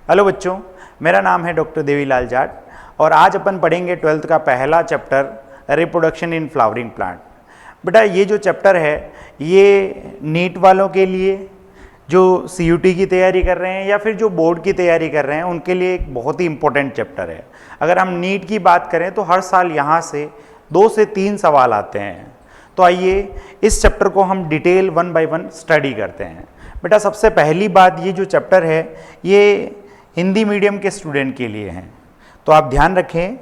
Hello बच्चों, मेरा नाम है डॉक्टर देवीलाल जाट और आज अपन पढ़ेंगे 12th का पहला chapter reproduction in flowering plant. बेटा ये जो चैप्टर है ये नीट वालों के लिए, जो CUT की तैयारी कर रहे हैं या फिर जो बोर्ड की तैयारी कर रहे हैं उनके लिए एक बहुत ही इंपॉर्टेंट चैप्टर है। अगर हम नीट की बात करें तो हर साल यहाँ से 2 से 3 सवाल आते हैं। तो आइए इस चैप्टर को हम डिटेल 1 बाय 1 स्टडी करते हैं। बेटा सबसे पहली बात, ये जो चैप्टर है ये हिंदी मीडियम के स्टूडेंट के लिए हैं। तो आप ध्यान रखें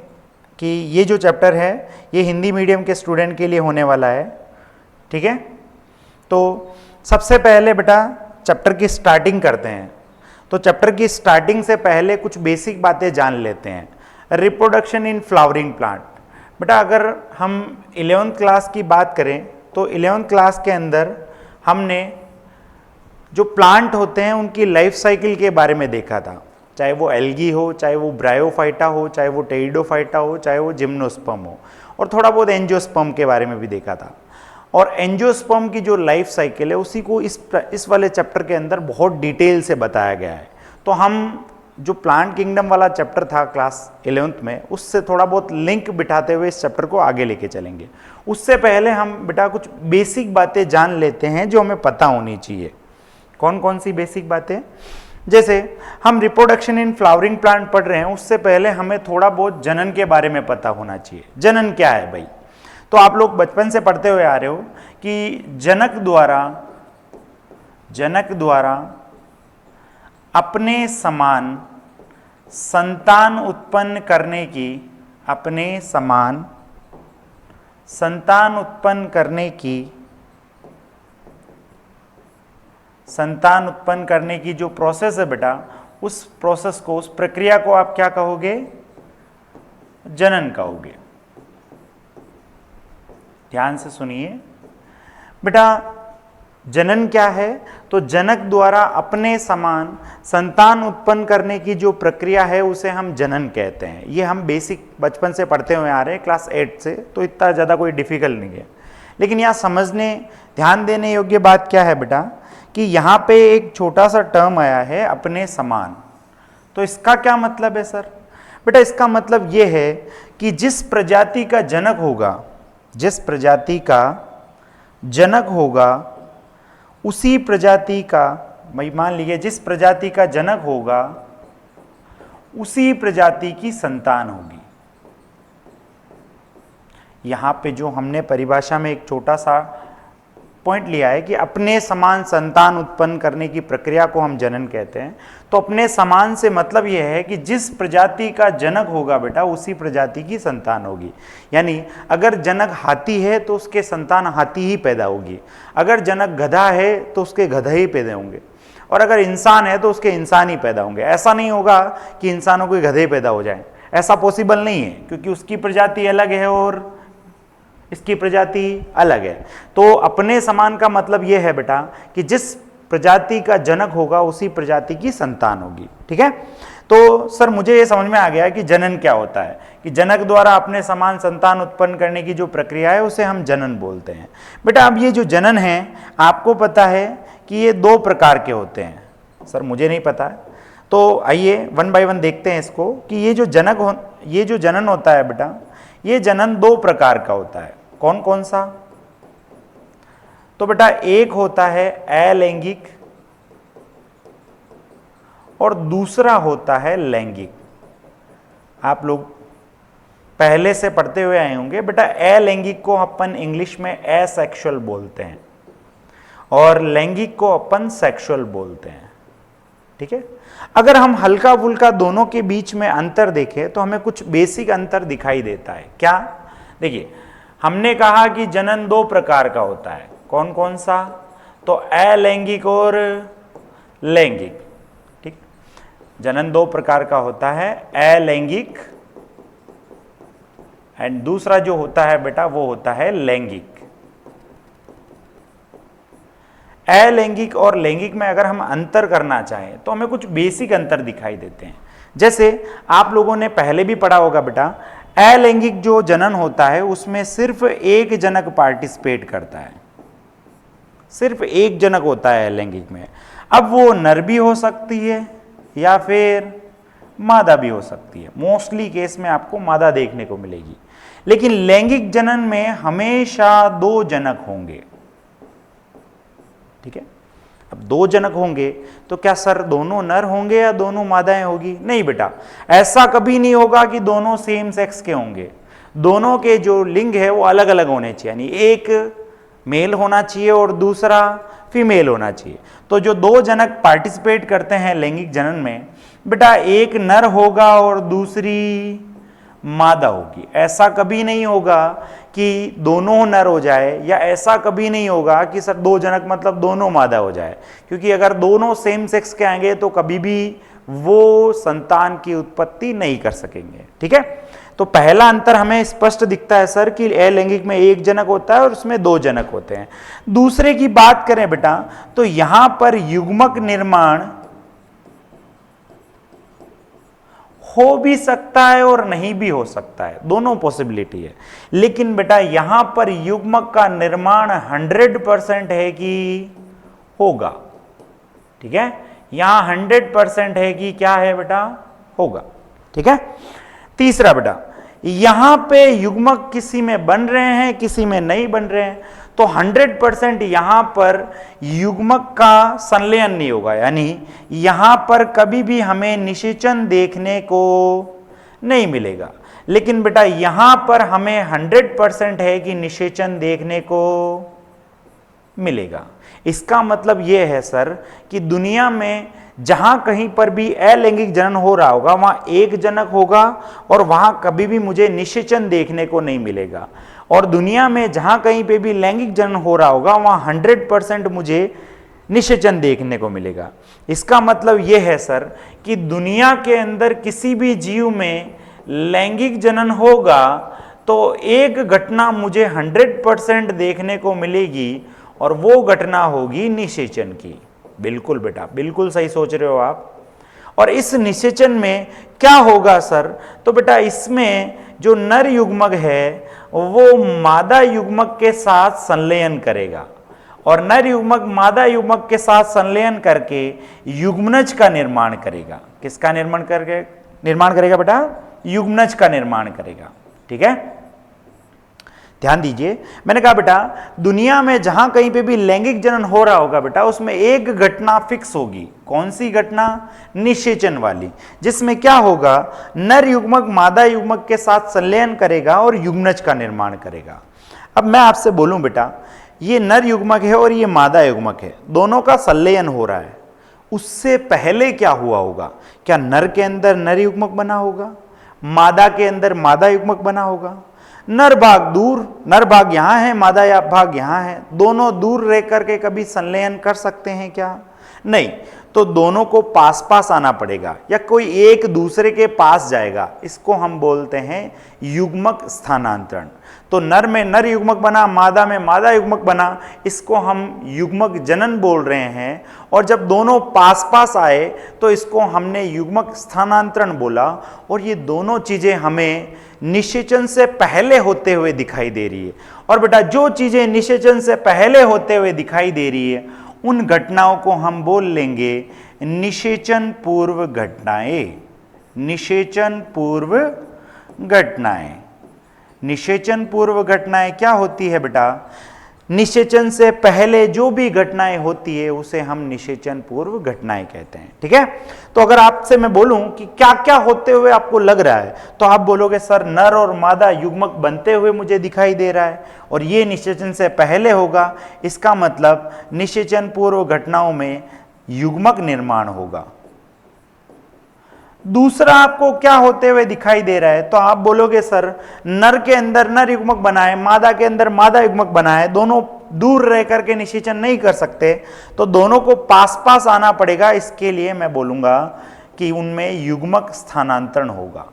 कि ये जो चैप्टर है ये हिंदी मीडियम के स्टूडेंट के लिए होने वाला है, ठीक है। तो सबसे पहले बेटा चैप्टर की स्टार्टिंग करते हैं। तो चैप्टर की स्टार्टिंग से पहले कुछ बेसिक बातें जान लेते हैं। Reproduction in flowering plant. बेटा अगर हम 11th क्लास की बात करें तो 11th क्लास के अंदर हमने जो प्लांट होते हैं उनकी लाइफ साइकिल के बारे में देखा था, चाहे वो एल्गी हो, चाहे वो ब्रायोफाइटा हो, चाहे वो टेरिडोफाइटा हो, चाहे वो जिम्नोस्पर्म हो, और थोड़ा बहुत एंजियोस्पर्म के बारे में भी देखा था। और एंजियोस्पर्म की जो लाइफ साइकिल है उसी को इस वाले चैप्टर के अंदर बहुत डिटेल से बताया गया है। तो हम जो प्लांट किंगडम वाला चैप्टर था क्लास 11th में, उससे थोड़ा बहुत लिंक बिठाते हुए इस चैप्टर को आगे लेके चलेंगे। उससे पहले हम बेटा कुछ बेसिक बातें जान लेते हैं जो हमें पता होनी चाहिए। कौन कौन सी बेसिक बातें? जैसे हम रिप्रोडक्शन इन फ्लावरिंग प्लांट पढ़ रहे हैं, उससे पहले हमें थोड़ा बहुत जनन के बारे में पता होना चाहिए। जनन क्या है भाई? तो आप लोग बचपन से पढ़ते हुए आ रहे हो कि जनक द्वारा अपने समान संतान उत्पन्न करने की जो प्रोसेस है बेटा, उस प्रोसेस को, उस प्रक्रिया को आप क्या कहोगे? जनन कहोगे। ध्यान से सुनिए बेटा, जनन क्या है? तो जनक द्वारा अपने समान संतान उत्पन्न करने की जो प्रक्रिया है उसे हम जनन कहते हैं। ये हम बेसिक बचपन से पढ़ते हुए आ रहे हैं क्लास 8 से, तो इतना ज़्यादा कोई डिफिकल्ट नहीं है। लेकिन यहाँ समझने, ध्यान देने योग्य बात क्या है बेटा कि यहाँ पे एक छोटा सा टर्म आया है, अपने समान। तो इसका क्या मतलब है सर? बेटा इसका मतलब ये है कि जिस प्रजाति का जनक होगा उसी प्रजाति का, मान लीजिए जिस प्रजाति का जनक होगा उसी प्रजाति की संतान होगी। यहां पे जो हमने परिभाषा में एक छोटा सा पॉइंट लिया है कि अपने समान संतान उत्पन्न करने की प्रक्रिया को हम जनन कहते हैं। तो अपने समान से मतलब यह है कि जिस प्रजाति का जनक होगा बेटा उसी प्रजाति की संतान होगी। यानी अगर जनक हाथी है तो उसके संतान हाथी ही पैदा होगी, अगर जनक गधा है तो उसके गधा ही पैदा होंगे, और अगर इंसान है तो उसके इंसान ही पैदा होंगे। ऐसा नहीं होगा कि इंसानों के गधे पैदा हो जाएं, ऐसा पॉसिबल नहीं है, क्योंकि उसकी प्रजाति अलग है और इसकी प्रजाति अलग है। तो अपने समान का मतलब यह है बेटा कि जिस प्रजाति का जनक होगा उसी प्रजाति की संतान होगी, ठीक है। तो सर मुझे ये समझ में आ गया कि जनन क्या होता है, कि जनक द्वारा अपने समान संतान उत्पन्न करने की जो प्रक्रिया है उसे हम जनन बोलते हैं। बेटा अब ये जो जनन है आपको पता है कि ये 2 प्रकार के होते हैं। सर मुझे नहीं पता है, तो आइए 1 बाय 1 देखते हैं इसको कि ये जो जनन होता है बेटा, ये जनन 2 प्रकार का होता है। कौन कौन सा? तो बेटा एक होता है अलैंगिक और दूसरा होता है लैंगिक। आप लोग पहले से पढ़ते हुए आए होंगे बेटा, अलैंगिक को अपन इंग्लिश में एसेक्सुअल बोलते हैं और लैंगिक को अपन सेक्सुअल बोलते हैं, ठीक है। अगर हम हल्का फुल्का दोनों के बीच में अंतर देखें तो हमें कुछ बेसिक अंतर दिखाई देता है। क्या? देखिए, हमने कहा कि जनन 2 प्रकार का होता है। कौन कौन सा? तो अलैंगिक और लैंगिक, ठीक। जनन 2 प्रकार का होता है, अलैंगिक, एंड दूसरा जो होता है बेटा वो होता है लैंगिक। अलैंगिक और लैंगिक में अगर हम अंतर करना चाहें तो हमें कुछ बेसिक अंतर दिखाई देते हैं। जैसे आप लोगों ने पहले भी पढ़ा होगा बेटा, अलैंगिक जो जनन होता है उसमें सिर्फ एक जनक पार्टिसिपेट करता है, सिर्फ एक जनक होता है अलैंगिक में। अब वो नर भी हो सकती है या फिर मादा भी हो सकती है। मोस्टली केस में आपको मादा देखने को मिलेगी, लेकिन लैंगिक जनन में हमेशा 2 जनक होंगे। ठीक है, अब 2 जनक होंगे तो क्या सर दोनों नर होंगे या दोनों मादाएं होगी? नहीं बेटा, ऐसा कभी नहीं होगा कि दोनों सेम सेक्स के होंगे। दोनों के जो लिंग है वो अलग अलग होने चाहिए, यानी एक मेल होना चाहिए और दूसरा फीमेल होना चाहिए। तो जो 2 जनक पार्टिसिपेट करते हैं लैंगिक जनन में, बेटा एक नर होगा और दूसरी मादा होगी। ऐसा कभी नहीं होगा कि दोनों नर हो जाए, या ऐसा कभी नहीं होगा कि सर 2 जनक मतलब दोनों मादा हो जाए, क्योंकि अगर दोनों सेम सेक्स के आएंगे तो कभी भी वो संतान की उत्पत्ति नहीं कर सकेंगे। ठीक है, तो पहला अंतर हमें स्पष्ट दिखता है सर कि अलैंगिक में 1 जनक होता है और उसमें 2 जनक होते हैं। दूसरे की बात करें बेटा, तो यहां पर युग्मक निर्माण हो भी सकता है और नहीं भी हो सकता है, दोनों पॉसिबिलिटी है। लेकिन बेटा यहां पर युग्मक का निर्माण 100% है कि होगा। ठीक है, यहां 100% है कि क्या है बेटा? होगा। ठीक है, तीसरा बेटा, यहां पे युग्मक किसी में बन रहे हैं, किसी में नहीं बन रहे हैं, तो 100% यहां पर युग्मक का संलयन नहीं होगा, यानी यहां पर कभी भी हमें निषेचन देखने को नहीं मिलेगा। लेकिन बेटा यहां पर हमें 100% है कि निषेचन देखने को मिलेगा। इसका मतलब यह है सर कि दुनिया में जहां कहीं पर भी अलैंगिक जनन हो रहा होगा वहां 1 जनक होगा और वहां कभी भी मुझे निषेचन देखने को नहीं मिलेगा। और दुनिया में जहां कहीं पे भी लैंगिक जनन हो रहा होगा वहां 100% मुझे निषेचन देखने को मिलेगा। इसका मतलब यह है सर कि दुनिया के अंदर किसी भी जीव में लैंगिक जनन होगा तो एक घटना मुझे 100% देखने को मिलेगी और वो घटना होगी निषेचन की। बिल्कुल बेटा, बिल्कुल सही सोच रहे हो आप। और इस निषेचन में क्या होगा सर? तो बेटा इसमें जो नर युग्मक है वो मादा युग्मक के साथ संलयन करेगा और नर युग्मक मादा युग्मक के साथ संलयन करके युग्मनज का निर्माण करेगा। किसका निर्माण करेगा बेटा? युग्मनज का निर्माण करेगा। ठीक है, ध्यान दीजिए, मैंने कहा बेटा दुनिया में जहां कहीं पे भी लैंगिक जनन हो रहा होगा बेटा उसमें एक घटना फिक्स होगी। कौन सी घटना? निषेचन वाली, जिसमें क्या होगा, नर युग्मक मादा युग्मक के साथ संलयन करेगा और युग्मनज का निर्माण करेगा। अब मैं आपसे बोलूं बेटा, ये नर युग्मक है और ये मादा युग्मक है, दोनों का संलयन हो रहा है। उससे पहले क्या हुआ होगा? क्या नर के अंदर नर युग्मक बना होगा, मादा के अंदर मादा युग्मक बना होगा? नर भाग दूर, नर भाग यहां है, मादा या भाग यहां है, दोनों दूर रह करके कभी संलयन कर सकते हैं क्या? नहीं। तो दोनों को पास पास आना पड़ेगा या कोई एक दूसरे के पास जाएगा, इसको हम बोलते हैं युग्मक स्थानांतरण। तो नर में नर युग्मक बना, मादा में मादा युग्मक बना, इसको हम युग्मक जनन बोल रहे हैं। और जब दोनों पास पास आए तो इसको हमने युग्मक स्थानांतरण बोला। और ये दोनों चीजें हमें निषेचन से पहले होते हुए दिखाई दे रही है। और बेटा जो चीजें निषेचन से पहले होते हुए दिखाई दे रही है उन घटनाओं को हम बोल लेंगे निषेचन पूर्व घटनाएं। निषेचन पूर्व घटनाएं। निषेचन पूर्व घटनाएं क्या होती है बेटा? निषेचन से पहले जो भी घटनाएं होती है उसे हम निषेचन पूर्व घटनाएं कहते हैं। ठीक है, तो अगर आपसे मैं बोलूं कि क्या क्या होते हुए आपको लग रहा है तो आप बोलोगे सर नर और मादा युग्मक बनते हुए मुझे दिखाई दे रहा है और ये निषेचन से पहले होगा। इसका मतलब निषेचन पूर्व घटनाओं में युग्मक निर्माण होगा। दूसरा आपको क्या होते हुए दिखाई दे रहा है तो आप बोलोगे सर नर के अंदर नर युग्मक बना है, मादा के अंदर मादा युग्मक बना है, दोनों दूर रह करके निषेचन नहीं कर सकते, तो दोनों को पास पास आना पड़ेगा। इसके लिए मैं बोलूंगा कि उनमें युग्मक स्थानांतरण होगा।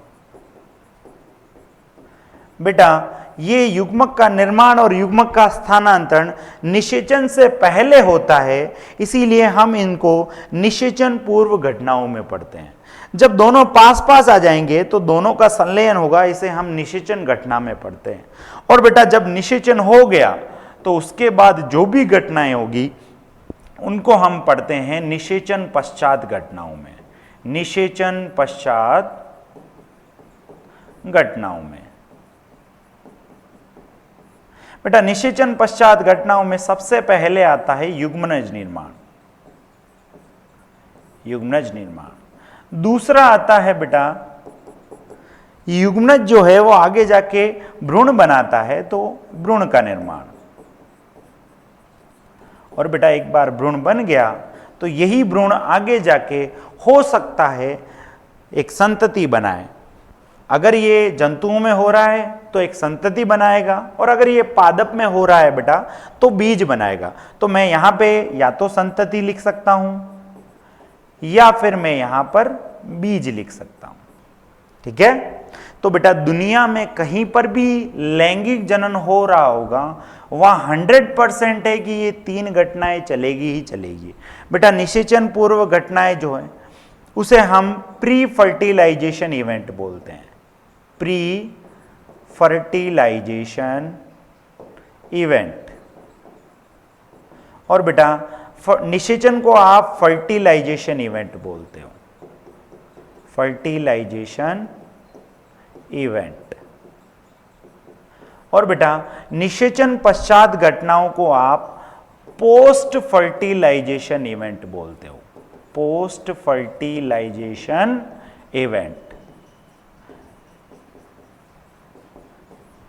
बेटा ये युग्मक का निर्माण और युग्मक का स्थानांतरण निषेचन से पहले होता है, इसीलिए हम इनको निषेचन पूर्व घटनाओं में पढ़ते हैं। जब दोनों पास पास आ जाएंगे तो दोनों का संलयन होगा, इसे हम निषेचन घटना में पढ़ते हैं। और बेटा जब निषेचन हो गया तो उसके बाद जो भी घटनाएं होगी उनको हम पढ़ते हैं निषेचन पश्चात घटनाओं में। निषेचन पश्चात घटनाओं में। बेटा निषेचन पश्चात घटनाओं में सबसे पहले आता है युग्मनज निर्माण, युग्मनज निर्माण। दूसरा आता है बेटा युग्मनज जो है वो आगे जाके भ्रूण बनाता है, तो भ्रूण का निर्माण। और बेटा एक बार भ्रूण बन गया तो यही भ्रूण आगे जाके हो सकता है एक संतति बनाए। अगर ये जंतुओं में हो रहा है तो एक संतति बनाएगा, और अगर ये पादप में हो रहा है बेटा तो बीज बनाएगा। तो मैं यहां पे या तो संतति लिख सकता हूं या फिर मैं यहां पर बीज लिख सकता हूं। ठीक है, तो बेटा दुनिया में कहीं पर भी लैंगिक जनन हो रहा होगा वहां 100% है कि ये 3 घटनाएं चलेगी ही चलेगी। बेटा निषेचन पूर्व घटनाएं जो है उसे हम प्री फर्टिलाइजेशन इवेंट बोलते हैं, प्री फर्टिलाइजेशन इवेंट। और बेटा निषेचन को आप फर्टिलाइजेशन इवेंट बोलते हो, फर्टिलाइजेशन इवेंट। और बेटा निषेचन पश्चात घटनाओं को आप पोस्ट फर्टिलाइजेशन इवेंट बोलते हो, पोस्ट फर्टिलाइजेशन इवेंट।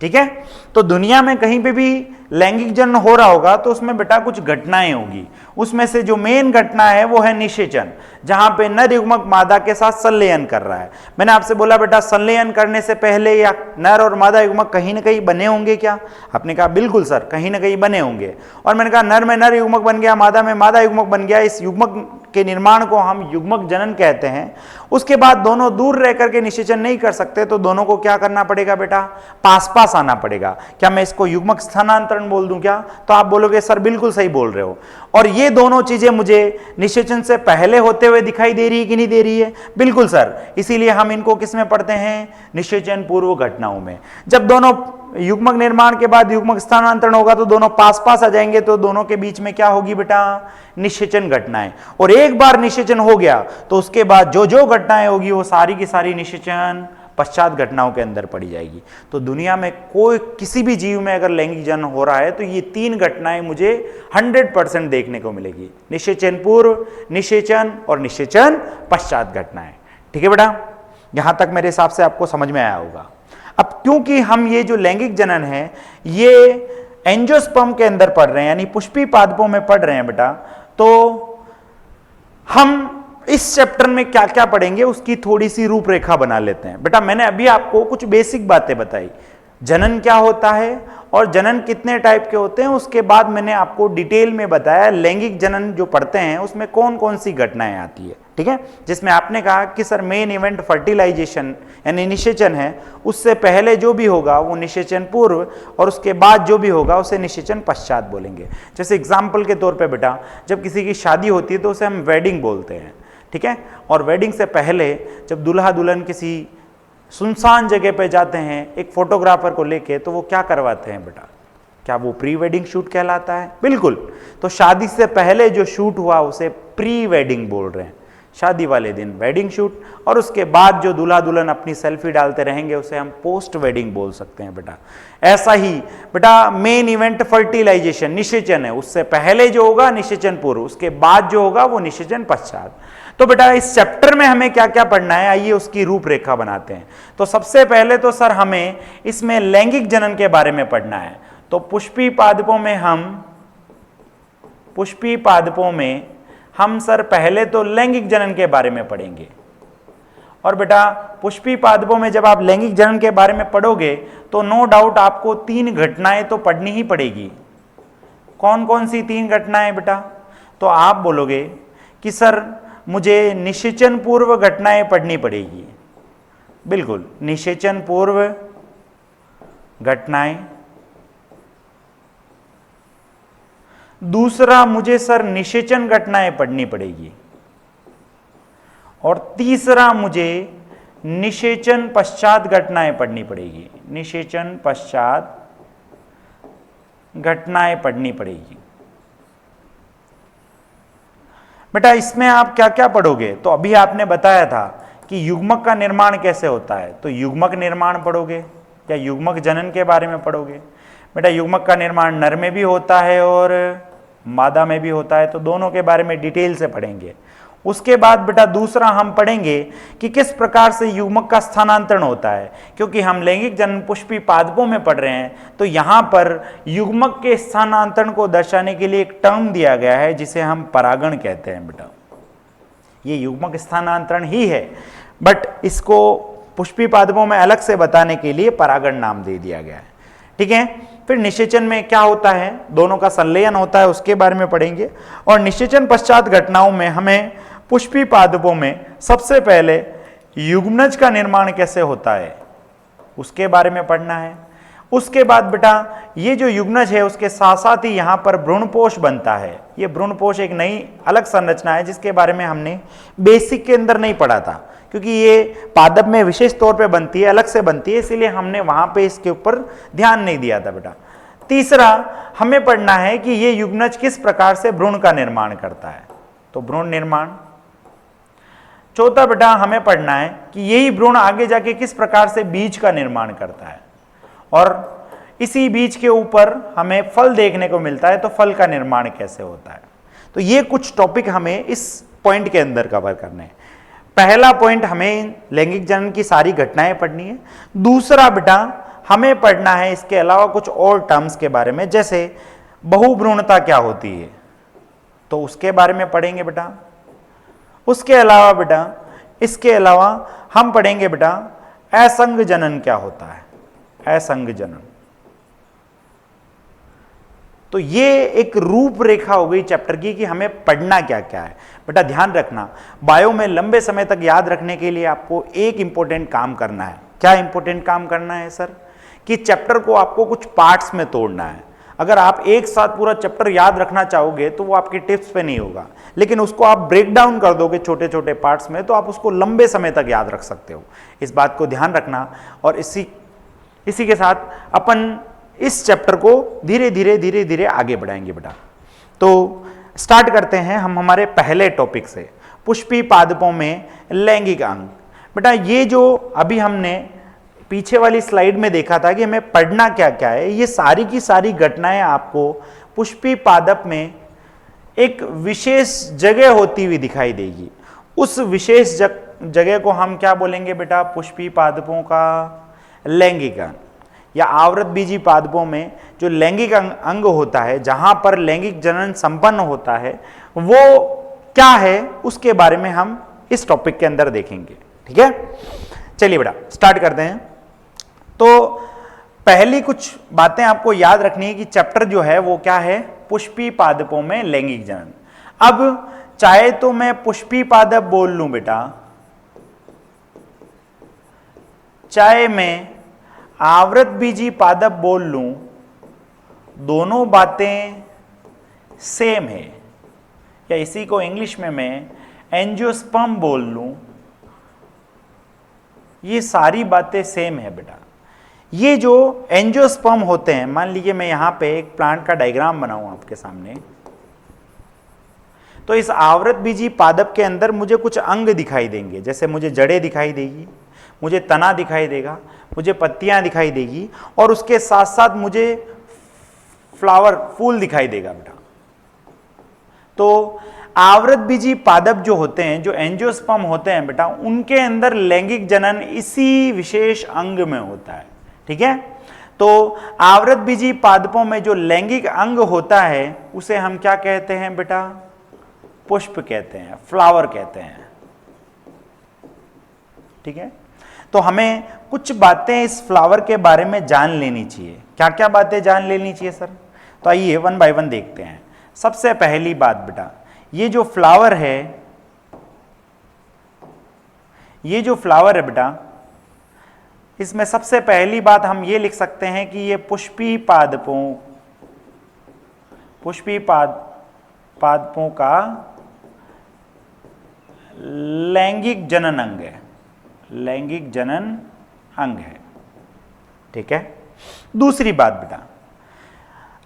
ठीक है, तो दुनिया में कहीं पे भी लैंगिक जनन हो रहा होगा तो उसमें बेटा कुछ घटनाएं होगी। उसमें से जो मेन घटना है वो है निषेचन, जहां पे नर युग्मक मादा के साथ संलयन कर रहा है। मैंने आपसे बोला बेटा संलयन करने से पहले या नर और मादा युग्मक कहीं ना कहीं बने होंगे क्या? आपने कहा बिल्कुल सर, कहीं ना कहीं बने होंगे। और मैंने कहा नर में नर युग्मक बन गया, मादा में मादा युग्मक बन गया। इस युग्मक के निर्माण को हम युग्मक जनन कहते हैं। उसके बाद दोनों दूर रह करके निषेचन नहीं कर सकते, तो दोनों को क्या करना पड़ेगा बेटा? पास पास आना पड़ेगा। क्या मैं इसको युग्मक स्थानांतरण बोल दूं क्या? तो आप बोलोगे सर बिल्कुल सही बोल रहे हो। और ये दोनों चीजें मुझे निषेचन से पहले होते हुए दिखाई दे रही है कि नहीं दे रही है? बिल्कुल सर, इसीलिए हम इनको किस में पढ़ते हैं? निषेचन पूर्व घटनाओं में। जब दोनों युग्मक निर्माण के बाद युग्मक स्थानांतरण होगा तो दोनों पास पास आ जाएंगे, तो दोनों के बीच में क्या होगी बेटा? निषेचन घटनाएं। और एक बार निषेचन हो गया तो उसके बाद जो जो घटनाएं होगी वो सारी की सारी निषेचन पश्चात घटनाओं के अंदर पड़ी जाएगी। तो दुनिया में कोई किसी भी जीव में अगर लैंगिक जनन हो रहा है तो ये 3 घटनाएं मुझे 100% देखने को मिलेगी, निषेचन पूर्व, निषेचन और निषेचन पश्चात घटनाएं। ठीक है बेटा, यहां तक मेरे हिसाब से आपको समझ में आया होगा। अब क्योंकि हम ये जो लैंगिक जनन है ये एंजियोस्पर्म के अंदर पढ़ रहे हैं, यानी पुष्पी पादपों में पढ़ रहे हैं बेटा, तो हम इस चैप्टर में क्या क्या पढ़ेंगे उसकी थोड़ी सी रूपरेखा बना लेते हैं। बेटा मैंने अभी आपको कुछ बेसिक बातें बताई, जनन क्या होता है और जनन कितने टाइप के होते हैं। उसके बाद मैंने आपको डिटेल में बताया लैंगिक जनन जो पढ़ते हैं उसमें कौन कौन सी घटनाएं आती है। ठीक है, जिसमें आपने कहा कि सर मेन इवेंट फर्टिलाइजेशन यानी निषेचन है, उससे पहले जो भी होगा वो निषेचन पूर्व और उसके बाद जो भी होगा उसे निषेचन पश्चात बोलेंगे। जैसे एग्जाम्पल के तौर पे बेटा जब किसी की शादी होती है तो उसे हम वेडिंग बोलते हैं। ठीक है, और वेडिंग से पहले जब दूल्हा दुल्हन किसी सुनसान जगह पे जाते हैं एक फोटोग्राफर को लेके, तो वो क्या करवाते हैं बेटा? क्या वो प्री वेडिंग शूट कहलाता है? बिल्कुल। तो शादी से पहले जो शूट हुआ उसे प्री वेडिंग बोल रहे हैं, शादी वाले दिन वेडिंग शूट, और उसके बाद जो दूल्हा दुल्हन अपनी सेल्फी डालते रहेंगे उसे हम पोस्ट वेडिंग बोल सकते हैं बेटा। ऐसा ही बेटा मेन इवेंट फर्टिलाइजेशन निषेचन है, उससे पहले जो होगा निषेचन पूर्व, उसके बाद जो होगा वो निषेचन पश्चात। तो बेटा इस चैप्टर में हमें क्या क्या पढ़ना है, आइए उसकी रूपरेखा बनाते हैं। तो सबसे पहले तो सर हमें इसमें लैंगिक जनन के बारे में पढ़ना है। तो पुष्पी पादपों में हम सर पहले तो लैंगिक जनन के बारे में पढ़ेंगे। और बेटा पुष्पी पादपों में जब आप लैंगिक जनन के बारे में पढ़ोगे तो नो डाउट आपको 3 घटनाएं तो पढ़नी ही पड़ेगी। कौन कौन सी 3 घटनाएं बेटा? तो आप बोलोगे कि सर मुझे निषेचन पूर्व घटनाएं पढ़नी पड़ेगी। बिल्कुल, निषेचन पूर्व घटनाएं। दूसरा मुझे सर निषेचन घटनाएं पढ़नी पड़ेगी। और तीसरा मुझे निषेचन पश्चात घटनाएं पढ़नी पड़ेगी, निषेचन पश्चात घटनाएं पढ़नी पड़ेगी। बेटा इसमें आप क्या क्या पढ़ोगे, तो अभी आपने बताया था कि युग्मक का निर्माण कैसे होता है, तो युग्मक निर्माण पढ़ोगे या युग्मक जनन के बारे में पढ़ोगे। बेटा युग्मक का निर्माण नर में भी होता है और मादा में भी होता है, तो दोनों के बारे में डिटेल से पढ़ेंगे। उसके बाद बेटा दूसरा हम पढ़ेंगे कि किस प्रकार से युग्मक का स्थानांतरण होता है, क्योंकि हम लैंगिक जनन पुष्पी पादपों में पढ़ रहे हैं, तो यहां पर युग्मक के स्थानांतरण को दर्शाने के लिए एक टर्म दिया गया है जिसे हम परागण कहते हैं। बेटा ये युग्मक स्थानांतरण ही है, बट इसको पुष्पी पादपों में अलग से बताने के लिए परागण नाम दे दिया गया है। ठीक है, फिर निषेचन में क्या होता है, दोनों का संलयन होता है, उसके बारे में पढ़ेंगे। और निषेचन पश्चात घटनाओं में हमें पुष्पी पादपों में सबसे पहले युग्मनज का निर्माण कैसे होता है उसके बारे में पढ़ना है। उसके बाद बेटा ये जो युग्मनज है उसके साथ साथ ही यहाँ पर भ्रूणपोष बनता है। ये भ्रूणपोष एक नई अलग संरचना है जिसके बारे में हमने बेसिक के अंदर नहीं पढ़ा था, क्योंकि ये पादप में विशेष तौर पे बनती है, अलग से बनती है, इसीलिए हमने वहां पे इसके ऊपर ध्यान नहीं दिया था। बेटा तीसरा हमें पढ़ना है कि ये युग्मनज किस प्रकार से भ्रूण का निर्माण करता है, तो भ्रूण निर्माण। चौथा बेटा हमें पढ़ना है कि यही भ्रूण आगे जाके किस प्रकार से बीज का निर्माण करता है, और इसी बीज के ऊपर हमें फल देखने को मिलता है, तो फल का निर्माण कैसे होता है। तो ये कुछ टॉपिक हमें इस पॉइंट के अंदर कवर करने हैं। पहला पॉइंट हमें लैंगिक जनन की सारी घटनाएं पढ़नी है। दूसरा बेटा हमें पढ़ना है इसके अलावा कुछ और टर्म्स के बारे में, जैसे बहुभ्रूणता क्या होती है, तो उसके बारे में पढ़ेंगे बेटा। उसके अलावा बेटा इसके अलावा हम पढ़ेंगे बेटा असंग जनन क्या होता है, असंग जनन। तो ये एक रूपरेखा हो गई चैप्टर की कि हमें पढ़ना क्या क्या है। बेटा ध्यान रखना, बायो में लंबे समय तक याद रखने के लिए आपको एक इंपॉर्टेंट काम करना है। क्या इंपॉर्टेंट काम करना है सर, कि चैप्टर को आपको कुछ पार्ट्स में तोड़ना है। अगर आप एक साथ पूरा चैप्टर याद रखना चाहोगे तो वो आपकी टिप्स पे नहीं होगा, लेकिन उसको आप ब्रेक डाउन कर दोगे छोटे छोटे पार्ट्स में, तो आप उसको लंबे समय तक याद रख सकते हो। इस बात को ध्यान रखना। और इसी के साथ अपन इस चैप्टर को धीरे धीरे आगे बढ़ाएंगे बेटा। तो स्टार्ट करते हैं हम हमारे पहले टॉपिक से, पुष्पी पादपों में लैंगिक अंग। बेटा ये जो अभी हमने पीछे वाली स्लाइड में देखा था कि हमें पढ़ना क्या क्या है, ये सारी की सारी घटनाएं आपको पुष्पी पादप में एक विशेष जगह होती हुई दिखाई देगी। उस विशेष जगह को हम क्या बोलेंगे बेटा, पुष्पी पादपों का लैंगिक अंग, या आवृत बीजी पादपों में जो लैंगिक अंग होता है, जहां पर लैंगिक जनन संपन्न होता है, वो क्या है उसके बारे में हम इस टॉपिक के अंदर देखेंगे। ठीक है, चलिए बेटा स्टार्ट करते हैं। तो पहली कुछ बातें आपको याद रखनी है कि चैप्टर जो है वो क्या है, पुष्पी पादपों में लैंगिक जनन। अब चाहे तो मैं पुष्पी पादप बोल लूं बेटा, चाहे मैं आवृत बीजी पादप बोल लूं, दोनों बातें सेम है। या इसी को इंग्लिश में मैं एंजियोस्पर्म बोल लूं, ये सारी बातें सेम है बेटा। ये जो एंजियोस्पर्म होते हैं, मान लीजिए मैं यहां पे एक प्लांट का डायग्राम बनाऊं आपके सामने, तो इस आवृत बीजी पादप के अंदर मुझे कुछ अंग दिखाई देंगे, जैसे मुझे जड़ें दिखाई देगी, मुझे तना दिखाई देगा, मुझे पत्तियां दिखाई देगी, और उसके साथ साथ मुझे फ्लावर फूल दिखाई देगा बेटा। तो आवृत बीजी पादप जो होते हैं, जो एंजियोस्पर्म होते हैं बेटा, उनके अंदर लैंगिक जनन इसी विशेष अंग में होता है। ठीक है, तो आवृत बीजी पादपों में जो लैंगिक अंग होता है उसे हम क्या कहते हैं बेटा, पुष्प कहते हैं, फ्लावर कहते हैं। ठीक है, तो हमें कुछ बातें इस फ्लावर के बारे में जान लेनी चाहिए। क्या क्या बातें जान लेनी चाहिए सर, तो आइए वन बाय वन देखते हैं। सबसे पहली बात बेटा, ये जो फ्लावर है, ये जो फ्लावर है बेटा, इसमें सबसे पहली बात हम ये लिख सकते हैं कि ये पुष्पी पादपों का लैंगिक जनन अंग है, लैंगिक जनन अंग है। ठीक है, दूसरी बात बेटा,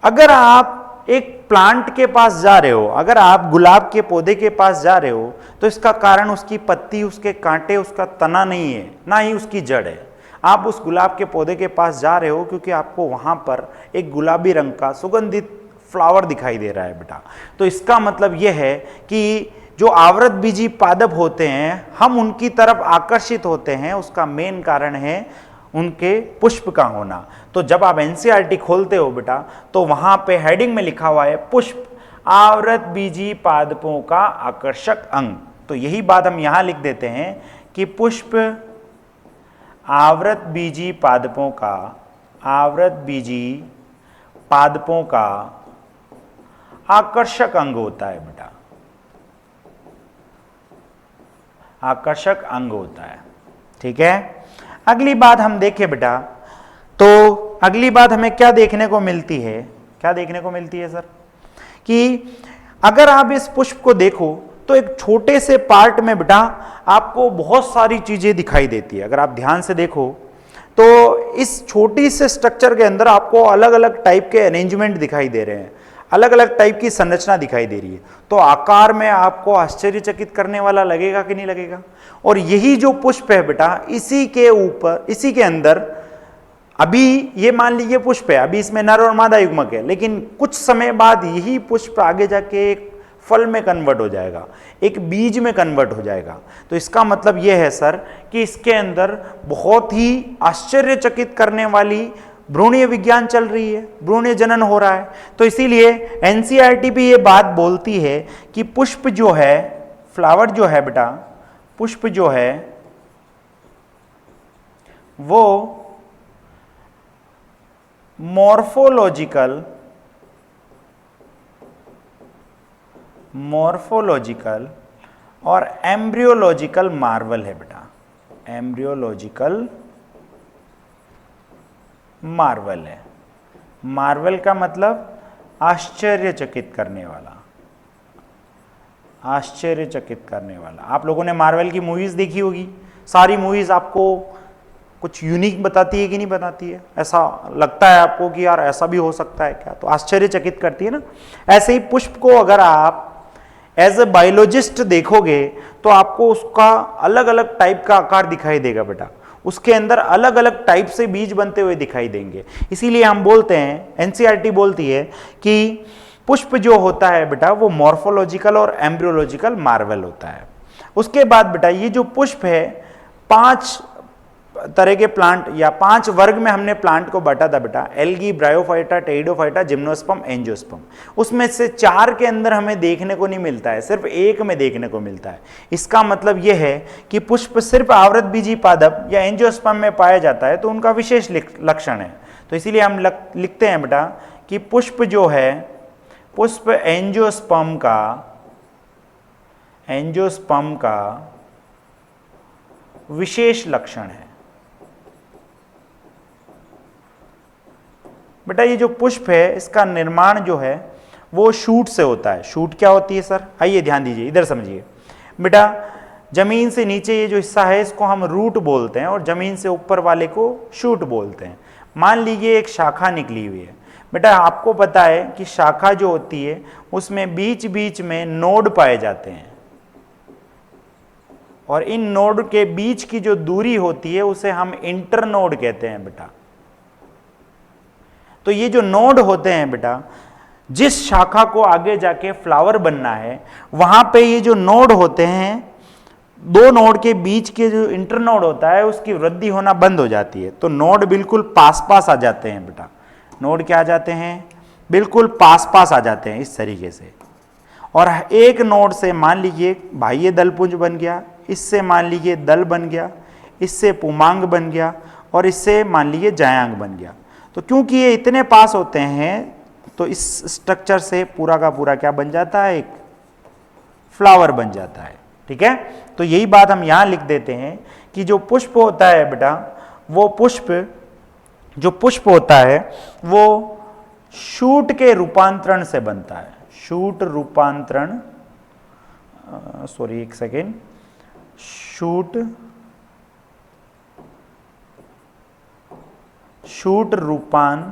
अगर आप एक प्लांट के पास जा रहे हो, अगर आप गुलाब के पौधे के पास जा रहे हो, तो इसका कारण उसकी पत्ती, उसके कांटे, उसका तना नहीं है, ना ही उसकी जड़ है। आप उस गुलाब के पौधे के पास जा रहे हो क्योंकि आपको वहां पर एक गुलाबी रंग का सुगंधित फ्लावर दिखाई दे रहा है बेटा। तो इसका मतलब यह है कि जो आवृत बीजी पादप होते हैं, हम उनकी तरफ आकर्षित होते हैं, उसका मेन कारण है उनके पुष्प का होना। तो जब आप एनसीईआरटी खोलते हो बेटा, तो वहां पे हेडिंग में लिखा हुआ है पुष्प आवृत बीजी पादपों का आकर्षक अंग। तो यही बात हम यहां लिख देते हैं कि पुष्प आवृत बीजी पादपों का, आवृत बीजी पादपों का आकर्षक अंग होता है बेटा, आकर्षक अंग होता है। ठीक है, अगली बात हम देखें बेटा, तो अगली बात हमें क्या देखने को मिलती है, क्या देखने को मिलती है सर, कि अगर आप इस पुष्प को देखो तो एक छोटे से पार्ट में बेटा आपको बहुत सारी चीजें दिखाई देती है। अगर आप ध्यान से देखो तो इस छोटी से स्ट्रक्चर के अंदर आपको अलग अलग टाइप के अरेंजमेंट दिखाई दे रहे हैं, अलग अलग टाइप की संरचना दिखाई दे रही है। तो आकार में आपको आश्चर्यचकित करने वाला लगेगा कि नहीं लगेगा। और यही जो पुष्प है बेटा, इसी के ऊपर, इसी के अंदर, अभी ये मान लीजिए पुष्प है, अभी इसमें नर और मादा युग्मक है, लेकिन कुछ समय बाद यही पुष्प आगे जाके एक फल में कन्वर्ट हो जाएगा, एक बीज में कन्वर्ट हो जाएगा। तो इसका मतलब यह है सर कि इसके अंदर बहुत ही आश्चर्यचकित करने वाली भ्रूणीय विज्ञान चल रही है, भ्रूणीय जनन हो रहा है। तो इसीलिए एनसीईआरटी भी ये बात बोलती है कि पुष्प जो है, फ्लावर जो है बेटा, पुष्प जो है वो मॉर्फोलॉजिकल और एम्ब्रियोलॉजिकल मार्वल है बेटा, एम्ब्रियोलॉजिकल मार्वल है। मार्वल का मतलब आश्चर्यचकित करने वाला, आश्चर्यचकित करने वाला। आप लोगों ने मार्वल की मूवीज देखी होगी, सारी मूवीज आपको कुछ यूनिक बताती है कि नहीं बताती है? ऐसा लगता है आपको कि यार ऐसा भी हो सकता है क्या? तो आश्चर्यचकित करती है ना। ऐसे ही पुष्प को अगर आप एज ए बायोलॉजिस्ट देखोगे तो आपको उसका अलग अलग टाइप का आकार दिखाई देगा बेटा, उसके अंदर अलग अलग टाइप से बीज बनते हुए दिखाई देंगे। इसीलिए हम बोलते हैं, एनसीईआरटी बोलती है कि पुष्प जो होता है बेटा वो मॉर्फोलॉजिकल और एम्ब्रियोलॉजिकल मार्वल होता है। उसके बाद बेटा ये जो पुष्प है, 5 तरह के प्लांट या 5 वर्ग में हमने प्लांट को बांटा था बेटा, algae, bryophyta, pteridophyta, gymnosperm, angiosperm. उसमें से 4 के अंदर हमें देखने को नहीं मिलता है, सिर्फ 1 में देखने को मिलता है। इसका मतलब यह है कि पुष्प सिर्फ आवृत बीजी पादप या एंजियोस्पर्म में पाया जाता है, तो उनका विशेष लक्षण है। तो इसीलिए हम लिखते हैं बेटा कि पुष्प जो है, पुष्प एंजियोस्पर्म का विशेष लक्षण है। बेटा ये जो पुष्प है इसका निर्माण जो है वो शूट से होता है। शूट क्या होती है सर? आइए ध्यान दीजिए, इधर समझिए बेटा। जमीन से नीचे ये जो हिस्सा है इसको हम रूट बोलते हैं और जमीन से ऊपर वाले को शूट बोलते हैं। मान लीजिए एक शाखा निकली हुई है बेटा, आपको पता है कि शाखा जो होती है उसमें बीच बीच में नोड पाए जाते हैं और इन नोड के बीच की जो दूरी होती है उसे हम इंटरनोड कहते हैं बेटा। तो ये जो नोड होते हैं बेटा, जिस शाखा को आगे जाके फ्लावर बनना है वहां पे ये जो नोड होते हैं, 2 नोड के बीच के जो इंटरनोड होता है उसकी वृद्धि होना बंद हो जाती है। तो नोड बिल्कुल पास पास आ जाते हैं बेटा। नोड क्या आ जाते हैं? बिल्कुल पास पास आ जाते हैं इस तरीके से। और एक नोड से मान लीजिए बाह्य दलपुंज बन गया, इससे मान लीजिए दल बन गया, इससे पुमांग बन गया और इससे मान लीजिए जायांग बन गया। तो क्योंकि ये इतने पास होते हैं तो इस स्ट्रक्चर से पूरा का पूरा क्या बन जाता है? एक फ्लावर बन जाता है। ठीक है, तो यही बात हम यहां लिख देते हैं कि जो पुष्प होता है बेटा, वो जो पुष्प होता है वो शूट के रूपांतरण से बनता है। शूट रूपांतरण, सॉरी एक सेकेंड, शूट रूपांतरण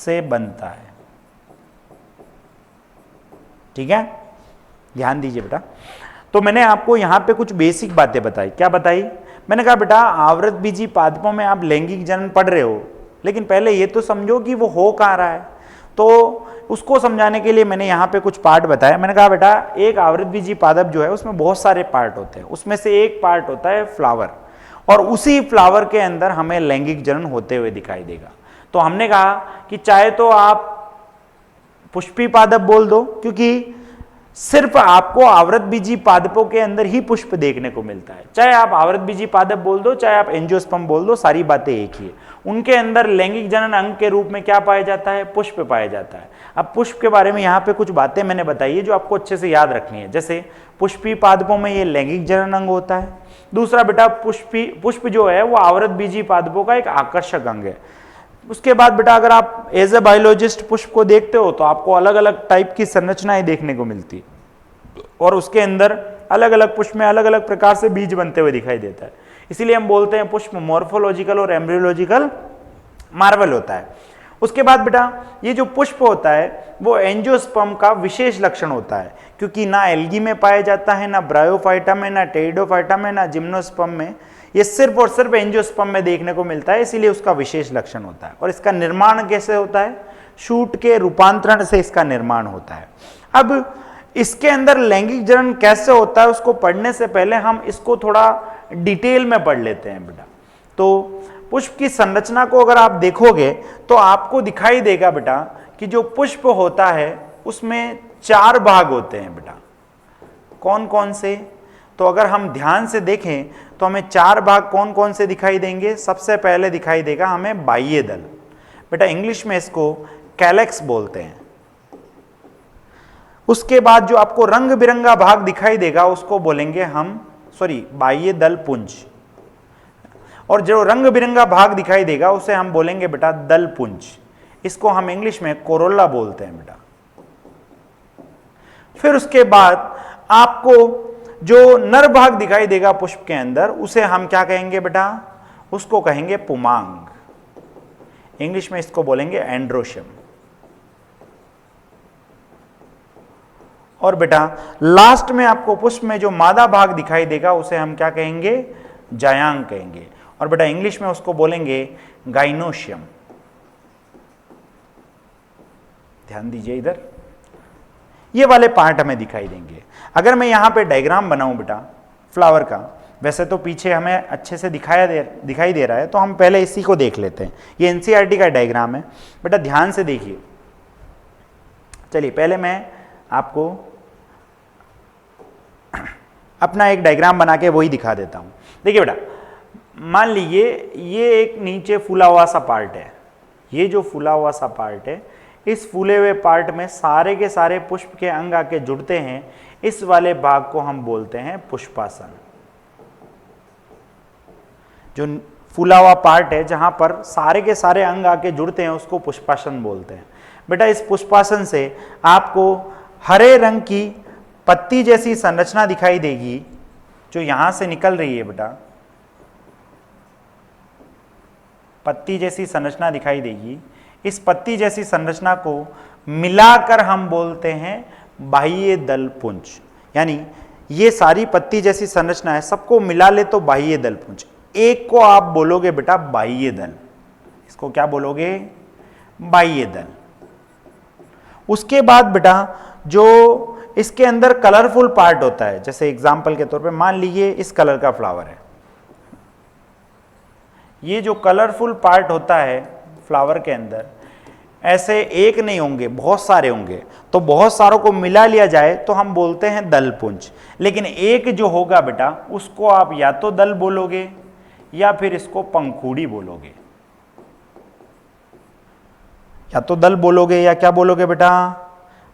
से बनता है। ठीक है, ध्यान दीजिए बेटा। तो मैंने आपको यहां पे कुछ बेसिक बातें बताई। क्या बताई? मैंने कहा बेटा आवृत बीजी पादपों में आप लैंगिक जनन पढ़ रहे हो, लेकिन पहले ये तो समझो कि वो हो कहाँ रहा है। तो उसको समझाने के लिए मैंने यहाँ पे कुछ पार्ट बताया। मैंने कहा बेटा एक आवृत बीजी पादप जो है उसमें बहुत सारे पार्ट होते हैं, उसमें से एक पार्ट होता है फ्लावर, और उसी फ्लावर के अंदर हमें लैंगिक जनन होते हुए दिखाई देगा। तो हमने कहा कि चाहे तो आप पुष्पी पादप बोल दो, क्योंकि सिर्फ आपको आवृत बीजी पादपों के अंदर ही पुष्प देखने को मिलता है। चाहे आप आवृत बीजी पादप बोल दो, चाहे आप एंजियोस्पर्म बोल दो, सारी बातें एक ही है। उनके अंदर लैंगिक जनन अंग के रूप में क्या पाया जाता है? पुष्प पाया जाता है। अब पुष्प के बारे में यहाँ पे कुछ बातें मैंने बताई है जो आपको अच्छे से याद रखनी है। जैसे पुष्पी पादपों में ये लैंगिक जनन अंग होता है। दूसरा बेटा पुष्प जो है वो आवृत बीजी पादपों का एक आकर्षक अंग है। उसके बाद बेटा अगर आप एज ए बायोलॉजिस्ट पुष्प को देखते हो तो आपको अलग अलग टाइप की संरचनाएं देखने को मिलती, और उसके अंदर अलग अलग पुष्प में अलग अलग प्रकार से बीज बनते हुए दिखाई देता है। इसीलिए हम बोलते हैं पुष्प मॉर्फोलॉजिकल और एम्ब्रियोलॉजिकल मार्वल होता है। उसके बाद बेटा ये जो पुष्प होता है वो एंजियोस्पर्म का विशेष लक्षण होता है, क्योंकि ना एल्गी में पाया जाता है, ना ब्रायोफाइटा में, ना टेरिडोफाइटा में, ना जिम्नोस्पर्म में। ये सिर्फ और सिर्फ एंजियोस्पर्म में देखने को मिलता है, इसीलिए उसका विशेष लक्षण होता है। और इसका निर्माण कैसे होता है? शूट के रूपांतरण से इसका निर्माण होता है। अब इसके अंदर लैंगिक जनन कैसे होता है उसको पढ़ने से पहले हम इसको थोड़ा डिटेल में पढ़ लेते हैं बेटा। तो पुष्प की संरचना को अगर आप देखोगे तो आपको दिखाई देगा बेटा कि जो पुष्प होता है उसमें 4 भाग होते हैं बेटा। कौन कौन से? तो अगर हम ध्यान से देखें तो हमें 4 भाग कौन कौन से दिखाई देंगे? सबसे पहले दिखाई देगा हमें बाह्य दल। बेटा इंग्लिश में इसको कैलेक्स बोलते हैं। उसके बाद जो आपको रंग बिरंगा भाग दिखाई देगा उसको बोलेंगे हम बाह्य दल पुंज, और जो रंग बिरंगा भाग दिखाई देगा उसे हम बोलेंगे बेटा दल पुंज। इसको हम इंग्लिश में कोरोला बोलते हैं बेटा। फिर उसके बाद आपको जो नर भाग दिखाई देगा पुष्प के अंदर उसे हम क्या कहेंगे बेटा? उसको कहेंगे पुमांग। इंग्लिश में इसको बोलेंगे एंड्रोशियम। और बेटा लास्ट में आपको पुष्प में जो मादा भाग दिखाई देगा उसे हम क्या कहेंगे? जायांग कहेंगे। और बेटा इंग्लिश में उसको बोलेंगे गाइनोशियम। ध्यान दीजिए इधर, ये वाले पार्ट हमें दिखाई देंगे। अगर मैं यहां पे डायग्राम बनाऊं बेटा फ्लावर का, वैसे तो पीछे हमें अच्छे से दिखाई दे रहा है, तो हम पहले इसी को देख लेते हैं। ये एनसीईआरटी का डायग्राम है बेटा, ध्यान से देखिए। चलिए पहले मैं आपको अपना एक डायग्राम बना के वही दिखा देता हूं। देखिए बेटा, मान लीजिए ये एक नीचे फूला हुआ सा पार्ट है। ये जो फूला हुआ सा पार्ट है, इस फूले हुए पार्ट में सारे के सारे पुष्प के अंग आके जुड़ते हैं। इस वाले भाग को हम बोलते हैं पुष्पासन। जो फूला हुआ पार्ट है जहां पर सारे के सारे अंग आके जुड़ते हैं उसको पुष्पासन बोलते हैं। बेटा इस पुष्पासन से आपको हरे रंग की पत्ती जैसी संरचना दिखाई देगी जो यहां से निकल रही है बेटा। पत्ती जैसी संरचना दिखाई देगी। इस पत्ती जैसी संरचना को मिलाकर हम बोलते हैं बाह्य दल पुंज। यानी ये सारी पत्ती जैसी संरचना है, सबको मिला ले तो बाह्य दल पुंज। एक को आप बोलोगे बेटा बाह्य दल। इसको क्या बोलोगे? बाह्य दल। उसके बाद बेटा जो इसके अंदर कलरफुल पार्ट होता है, जैसे एग्जाम्पल के तौर पे मान लीजिए इस कलर का फ्लावर है। ये जो कलरफुल पार्ट होता है फ्लावर के अंदर, ऐसे एक नहीं होंगे, बहुत सारे होंगे। तो बहुत सारों को मिला लिया जाए तो हम बोलते हैं दलपुंज। लेकिन एक जो होगा बेटा उसको आप या तो दल बोलोगे या फिर इसको पंखुड़ी बोलोगे। या तो दल बोलोगे या क्या बोलोगे बेटा?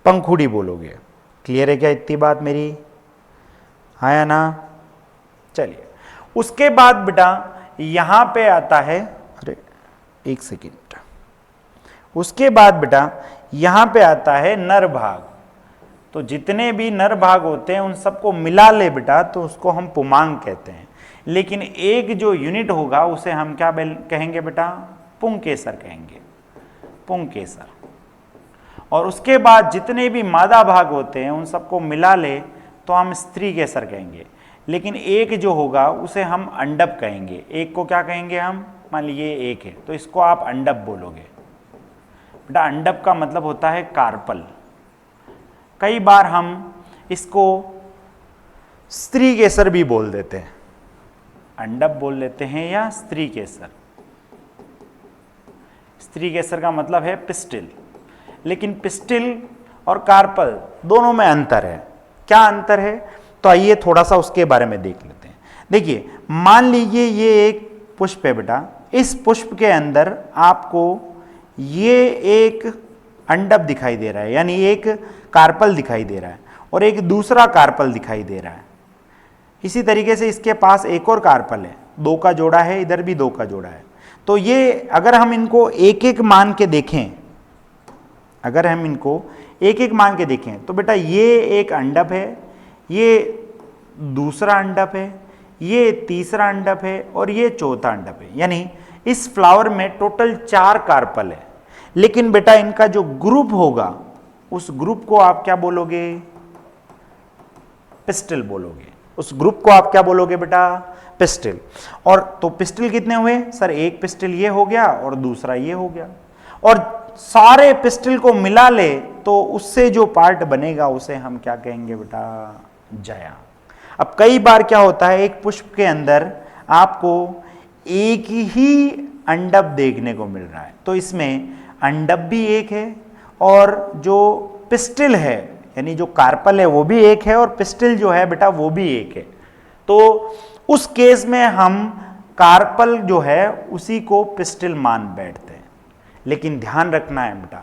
पंखुड़ी बोलोगे। क्लियर है क्या इतनी बात मेरी? आया ना? चलिए उसके बाद बेटा यहां पे आता है, अरे एक सेकेंड, उसके बाद बेटा यहां पे आता है नर भाग। तो जितने भी नर भाग होते हैं उन सबको मिला ले बेटा तो उसको हम पुमांग कहते हैं। लेकिन एक जो यूनिट होगा उसे हम क्या कहेंगे बेटा? पुंकेसर कहेंगे। पुंकेसर। और उसके बाद जितने भी मादा भाग होते हैं उन सबको मिला ले तो हम स्त्री केसर कहेंगे, लेकिन एक जो होगा उसे हम अंडप कहेंगे। एक को क्या कहेंगे हम, मान लीजिए एक है तो इसको आप अंडप बोलोगे। बेटा अंडप का मतलब होता है कार्पल। कई बार हम इसको स्त्री केसर भी बोल देते हैं, अंडप बोल लेते हैं या स्त्री केसर। स्त्री केसर का मतलब है पिस्टिल, लेकिन पिस्टिल और कार्पल दोनों में अंतर है। क्या अंतर है, तो आइए थोड़ा सा उसके बारे में देख लेते हैं। देखिए मान लीजिए ये एक पुष्प है बेटा, इस पुष्प के अंदर आपको ये एक अंडप दिखाई दे रहा है, यानी एक कार्पल दिखाई दे रहा है और एक दूसरा कार्पल दिखाई दे रहा है। इसी तरीके से इसके पास एक और कार्पल है, दो का जोड़ा है, इधर भी दो का जोड़ा है। तो ये अगर हम इनको एक एक मान के देखें, अगर हम इनको एक एक मान के देखें तो बेटा ये एक अंडप है, ये दूसरा अंडप है, ये तीसरा अंडप है और ये चौथा अंडप है। यानी इस फ्लावर में टोटल 4 कार्पल है, लेकिन बेटा इनका जो ग्रुप होगा उस ग्रुप को आप क्या बोलोगे, पिस्टिल बोलोगे। उस ग्रुप को आप क्या बोलोगे बेटा, पिस्टिल। और तो पिस्टिल कितने हुए सर, एक पिस्टिल ये हो गया और दूसरा ये हो गया, और सारे पिस्टिल को मिला ले तो उससे जो पार्ट बनेगा उसे हम क्या कहेंगे बेटा, जया। अब कई बार क्या होता है, एक पुष्प के अंदर आपको एक ही अंडप देखने को मिल रहा है, तो इसमें अंडप भी एक है और जो पिस्टिल है यानी जो कार्पल है वो भी एक है और पिस्टिल जो है बेटा वो भी एक है। तो उस केस में हम कार्पल जो है उसी को पिस्टिल मान बैठते हैं। लेकिन ध्यान रखना है बेटा,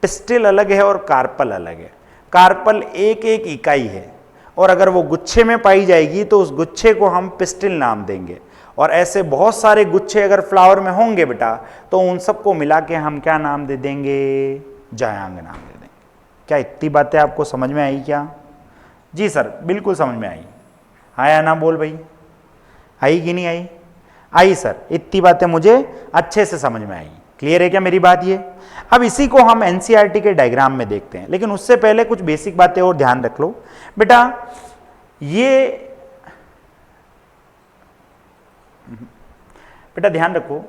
पिस्टिल अलग है और कार्पल अलग है। कार्पल एक एक इकाई है और अगर वो गुच्छे में पाई जाएगी तो उस गुच्छे को हम पिस्टिल नाम देंगे, और ऐसे बहुत सारे गुच्छे अगर फ्लावर में होंगे बेटा तो उन सबको मिला के हम क्या नाम दे देंगे, जायांग नाम दे देंगे। क्या इतनी बातें आपको समझ में आई क्या? जी सर बिल्कुल समझ में आई। आया ना बोल भाई, आई कि नहीं आई? आई सर, इतनी बातें मुझे अच्छे से समझ में आई। क्लियर है क्या मेरी बात ये? अब इसी को हम एनसीईआरटी के डायग्राम में देखते हैं, लेकिन उससे पहले कुछ बेसिक बातें और ध्यान रख लो बेटा। ये बेटा ध्यान रखो,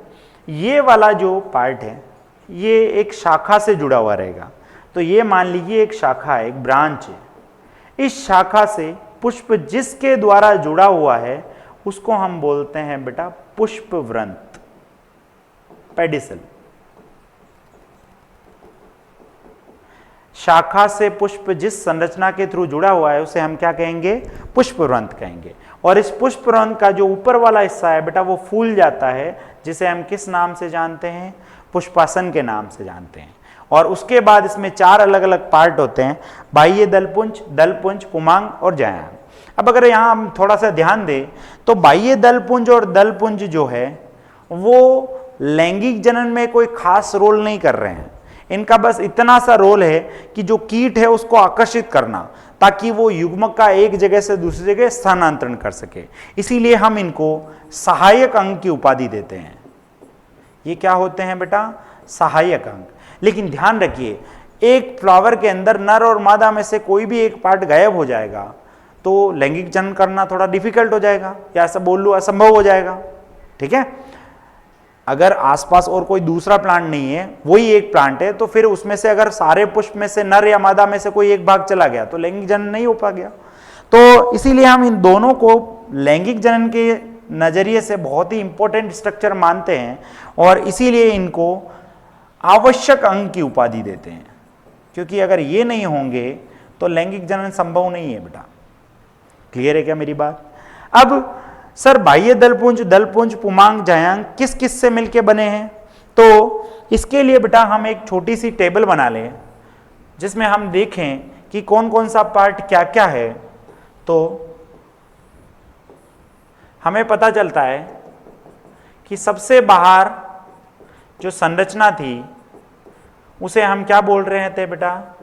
ये वाला जो पार्ट है ये एक शाखा से जुड़ा हुआ रहेगा। तो ये मान लीजिए एक शाखा है, एक ब्रांच है। इस शाखा से पुष्प जिसके द्वारा जुड़ा हुआ है उसको हम बोलते हैं बेटा पुष्प वृंत, पेडिसल। शाखा से पुष्प जिस संरचना के थ्रू जुड़ा हुआ है उसे हम क्या कहेंगे, पुष्पवृंत कहेंगे। और इस पुष्पवृंत का जो ऊपर वाला हिस्सा है बेटा वो फूल जाता है, जिसे हम किस नाम से जानते हैं, पुष्पासन के नाम से जानते हैं। और उसके बाद इसमें 4 अलग अलग पार्ट होते हैं, बाह्य दलपुंज, दलपुंज, पुमांग और जायांग। अब अगर यहाँ हम थोड़ा सा ध्यान दें तो बाह्य दलपुंज और दलपुंज जो है वो लैंगिक जनन में कोई खास रोल नहीं कर रहे हैं। इनका बस इतना सा रोल है कि जो कीट है उसको आकर्षित करना, ताकि वो युग्मक का एक जगह से दूसरी जगह स्थानांतरण कर सके। इसीलिए हम इनको सहायक अंग की उपाधि देते हैं। ये क्या होते हैं बेटा, सहायक अंग। लेकिन ध्यान रखिए, एक फ्लावर के अंदर नर और मादा में से कोई भी एक पार्ट गायब हो जाएगा तो लैंगिक जनन करना थोड़ा डिफिकल्ट हो जाएगा, या ऐसा बोल लूं असंभव हो जाएगा। ठीक है, अगर आसपास और कोई दूसरा प्लांट नहीं है, वही एक प्लांट है, तो फिर उसमें से अगर सारे पुष्प में से नर या मादा में से कोई एक भाग चला गया तो लैंगिक जनन नहीं हो पा गया। तो इसीलिए हम इन दोनों को लैंगिक जनन के नजरिए से बहुत ही इंपॉर्टेंट स्ट्रक्चर मानते हैं और इसीलिए इनको आवश्यक अंग की उपाधि देते हैं, क्योंकि अगर ये नहीं होंगे तो लैंगिक जनन संभव नहीं है बेटा। क्लियर है क्या मेरी बात? अब सर बाह्य दलपुंज, दलपुंज, पुमांग, जायांग किस किस से मिलके बने हैं? तो इसके लिए बेटा हम एक छोटी सी टेबल बना लें जिसमें हम देखें कि कौन कौन सा पार्ट क्या क्या है। तो हमें पता चलता है कि सबसे बाहर जो संरचना थी उसे हम क्या बोल रहे थे बेटा,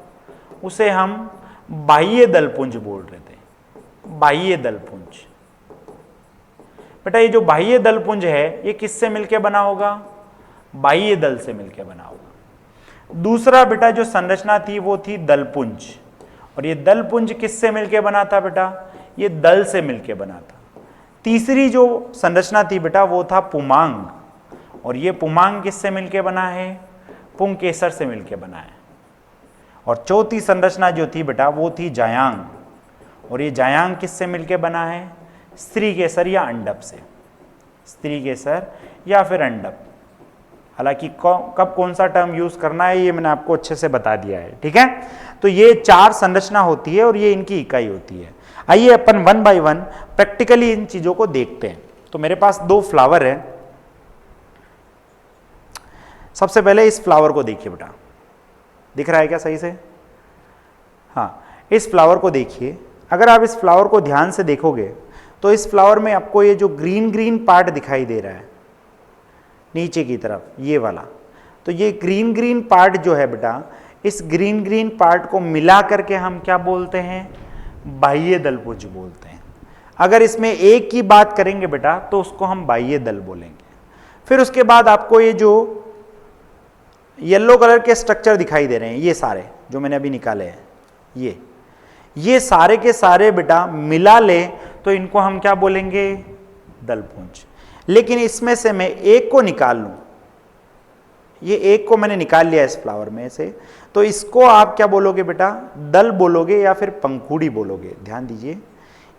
उसे हम बाह्य दलपुंज बोल रहे थे, बाह्य दलपुंज। बेटा ये जो बाह्य दलपुंज है ये किससे मिलके बना होगा, बाह्य दल से मिलके बना होगा। दूसरा बेटा जो संरचना थी वो थी दलपुंज, और ये दलपुंज किससे मिलके बना था बेटा? ये दल से मिलके बना था। तीसरी जो संरचना थी बेटा वो था पुमांग, और ये पुमांग किससे मिलके बना है? पुंकेसर से मिलके बना है। और चौथी संरचना जो थी बेटा वो थी जायांग, और ये जायांग किससे मिलके बना है? स्त्रीकेसर या अंडप से। स्त्रीकेसर या फिर अंडप, हालांकि कब कौन सा टर्म यूज करना है ये मैंने आपको अच्छे से बता दिया है, ठीक है। तो ये 4 संरचना होती है और ये इनकी इकाई होती है। आइए अपन वन बाय वन प्रैक्टिकली इन चीजों को देखते हैं। तो मेरे पास 2 फ्लावर है। सबसे पहले इस फ्लावर को देखिए बेटा, दिख रहा है क्या सही से? हाँ, इस फ्लावर को देखिए। अगर आप इस फ्लावर को ध्यान से देखोगे तो इस फ्लावर में आपको ये जो ग्रीन ग्रीन पार्ट दिखाई दे रहा है नीचे की तरफ, ये वाला, तो ये ग्रीन ग्रीन पार्ट जो है बेटा, इस ग्रीन ग्रीन पार्ट को मिला करके हम क्या बोलते हैं? बाह्य दलपुंज बोलते हैं। अगर इसमें एक की बात करेंगे बेटा तो उसको हम बाह्य दल बोलेंगे। फिर उसके बाद आपको ये जो येलो कलर के स्ट्रक्चर दिखाई दे रहे हैं, ये सारे जो मैंने अभी निकाले हैं, ये सारे के सारे बेटा मिला ले तो इनको हम क्या बोलेंगे? दलपुंज। लेकिन इसमें से मैं एक को निकाल लूं, ये एक को मैंने निकाल लिया इस फ्लावर में से, तो इसको आप क्या बोलोगे बेटा? दल बोलोगे या फिर पंखुड़ी बोलोगे। ध्यान दीजिए,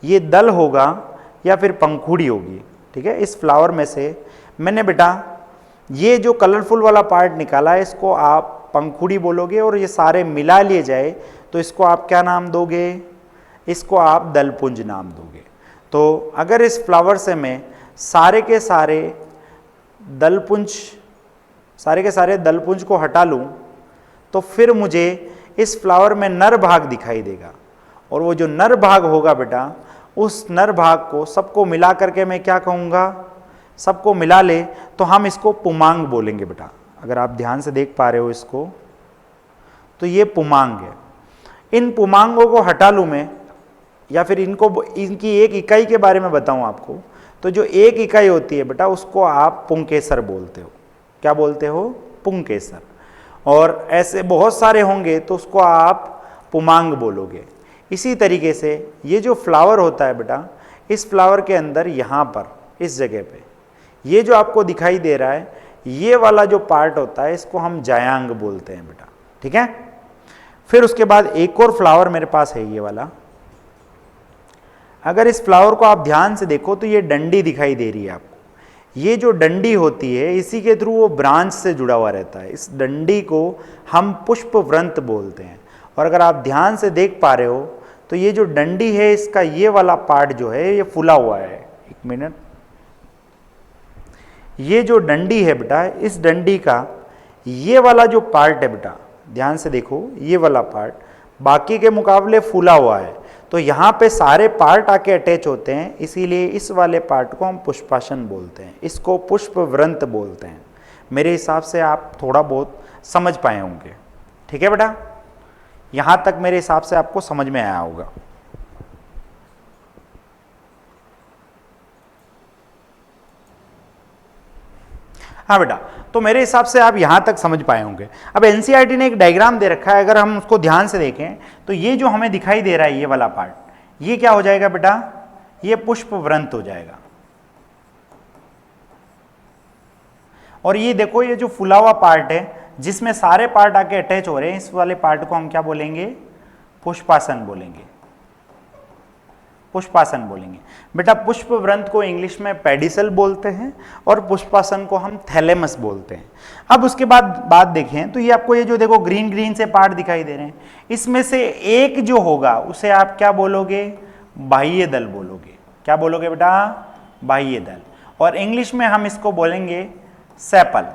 ये दल होगा या फिर पंखुड़ी होगी, ठीक है। इस फ्लावर में से मैंने बेटा ये जो कलरफुल वाला पार्ट निकाला है इसको आप पंखुड़ी बोलोगे, और ये सारे मिला लिए जाए तो इसको आप क्या नाम दोगे? इसको आप दलपुंज नाम दोगे। तो अगर इस फ्लावर से मैं सारे के सारे दलपुंज को हटा लूं तो फिर मुझे इस फ्लावर में नर भाग दिखाई देगा, और वो जो नर भाग होगा बेटा, उस नर भाग को सबको मिला करके मैं क्या कहूँगा? सबको मिला ले तो हम इसको पुमांग बोलेंगे बेटा। अगर आप ध्यान से देख पा रहे हो इसको, तो ये पुमांग है। इन पुमांगों को हटा लूँ मैं, या फिर इनकी एक इकाई के बारे में बताऊं आपको, तो जो एक इकाई होती है बेटा उसको आप पुंकेसर बोलते हो। क्या बोलते हो? पुंकेसर। और ऐसे बहुत सारे होंगे तो उसको आप पुमांग बोलोगे। इसी तरीके से ये जो फ्लावर होता है बेटा, इस फ्लावर के अंदर यहाँ पर इस जगह पे ये जो आपको दिखाई दे रहा है, ये वाला जो पार्ट होता है इसको हम जायांग बोलते हैं बेटा, ठीक है। फिर उसके बाद एक और फ्लावर मेरे पास है, ये वाला। अगर इस फ्लावर को आप ध्यान से देखो तो ये डंडी दिखाई दे रही है आपको। ये जो डंडी होती है इसी के थ्रू वो ब्रांच से जुड़ा हुआ रहता है। इस डंडी को हम पुष्प वृंत बोलते हैं। और अगर आप ध्यान से देख पा रहे हो तो ये जो डंडी है इसका ये वाला पार्ट जो है ये फूला हुआ है। एक मिनट, ये जो डंडी है बेटा, इस डंडी का ये वाला जो पार्ट है बेटा, ध्यान से देखो, ये वाला पार्ट बाकी के मुकाबले फूला हुआ है। तो यहाँ पे सारे पार्ट आके अटैच होते हैं, इसीलिए इस वाले पार्ट को हम पुष्पासन बोलते हैं, इसको पुष्प वृंत बोलते हैं। मेरे हिसाब से आप थोड़ा बहुत समझ पाए होंगे, ठीक है बेटा। यहाँ तक मेरे हिसाब से आपको समझ में आया होगा। हाँ बेटा, तो मेरे हिसाब से आप यहाँ तक समझ पाए होंगे। अब एनसीईआरटी ने एक डायग्राम दे रखा है, अगर हम उसको ध्यान से देखें तो ये जो हमें दिखाई दे रहा है ये वाला पार्ट, ये क्या हो जाएगा बेटा? ये पुष्प वृंत हो जाएगा। और ये देखो, ये जो फुला हुआ पार्ट है जिसमें सारे पार्ट आके अटैच हो रहे हैं, इस वाले पार्ट को हम क्या बोलेंगे? पुष्पासन बोलेंगे, पुष्पासन बोलेंगे बेटा। पुष्प वृंत को इंग्लिश में पेडिसल बोलते हैं और पुष्पासन को हम थैलेमस बोलते हैं। अब उसके बाद बात देखें तो ये आपको ये जो देखो ग्रीन ग्रीन से पार्ट दिखाई दे रहे हैं, इसमें से एक जो होगा उसे आप क्या बोलोगे? बाह्य दल बोलोगे। क्या बोलोगे बेटा? बाह्य दल। और इंग्लिश में हम इसको बोलेंगे सेपल।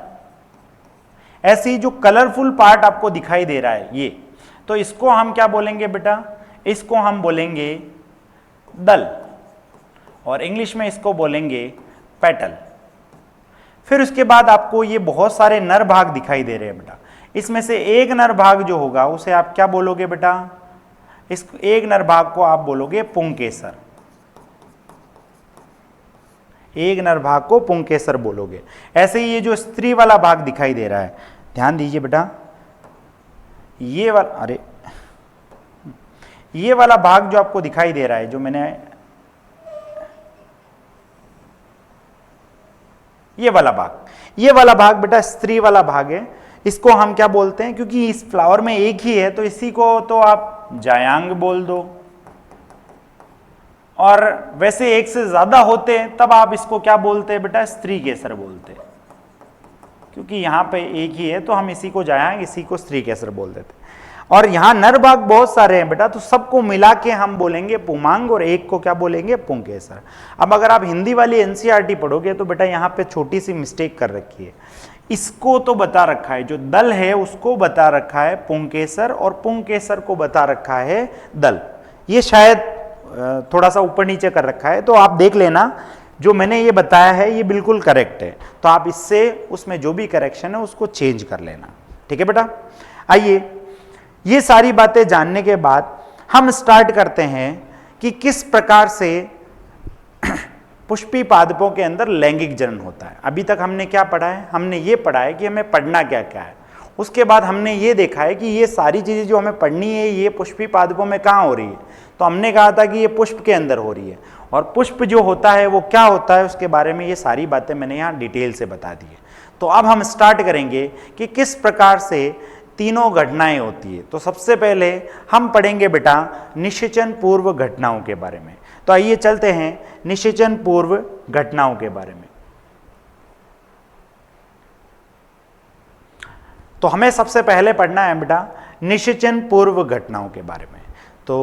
ऐसी जो कलरफुल पार्ट आपको दिखाई दे रहा है ये, तो इसको हम क्या बोलेंगे बेटा? इसको हम बोलेंगे दल, और इंग्लिश में इसको बोलेंगे पेटल। फिर उसके बाद आपको ये बहुत सारे नर भाग दिखाई दे रहे हैं बेटा। इसमें से एक नर भाग जो होगा उसे आप क्या बोलोगे बेटा? इस एक नर भाग को आप बोलोगे पुंकेसर। एक नर भाग को पुंकेसर बोलोगे। ऐसे ही ये जो स्त्री वाला भाग दिखाई दे रहा है, ध्यान दीजिए बेटा, ये वाला, अरे ये वाला भाग जो आपको दिखाई दे रहा है, जो मैंने ये वाला भाग बेटा स्त्री वाला भाग है। इसको हम क्या बोलते हैं, क्योंकि इस फ्लावर में एक ही है तो इसी को तो आप जायांग बोल दो, और वैसे एक से ज्यादा होते हैं तब आप इसको क्या बोलते हैं बेटा, स्त्री केसर बोलते हैं। क्योंकि यहां पे एक ही है तो हम इसी को जायांग, इसी को स्त्री केसर बोल देते हैं। और यहां नर बाघ बहुत सारे हैं बेटा, तो सबको मिला के हम बोलेंगे पुमांग, और एक को क्या बोलेंगे, पुंकेसर। अब अगर आप हिंदी वाली एनसीईआरटी पढ़ोगे तो बेटा यहां पे छोटी सी मिस्टेक कर रखी है, इसको तो बता रखा है, जो दल है उसको बता रखा है पुंकेसर, और पुंकेसर को बता रखा है दल। ये शायद थोड़ा सा ऊपर नीचे कर रखा है, तो आप देख लेना जो मैंने ये बताया है ये बिल्कुल करेक्ट है, तो आप इससे उसमें जो भी करेक्शन है उसको चेंज कर लेना। ठीक है बेटा, आइए ये सारी बातें जानने के बाद हम स्टार्ट करते हैं कि किस प्रकार से पुष्पी पादपों के अंदर लैंगिक जनन होता है। अभी तक हमने क्या पढ़ा है, हमने ये पढ़ा है कि हमें पढ़ना क्या क्या है। उसके बाद हमने ये देखा है कि ये सारी चीज़ें जो हमें पढ़नी है ये पुष्पी पादपों में कहाँ हो रही है, तो हमने कहा था कि ये पुष्प के अंदर हो रही है, और पुष्प जो होता है वो क्या होता है उसके बारे में ये सारी बातें मैंने यहाँ डिटेल से बता दी है। तो अब हम स्टार्ट करेंगे कि किस प्रकार से तीनों घटनाएं होती है। तो सबसे पहले हम पढ़ेंगे बेटा निषेचन पूर्व घटनाओं के बारे में। तो आइए चलते हैं निषेचन पूर्व घटनाओं के बारे में। तो हमें सबसे पहले पढ़ना है बेटा निषेचन पूर्व घटनाओं के बारे में। तो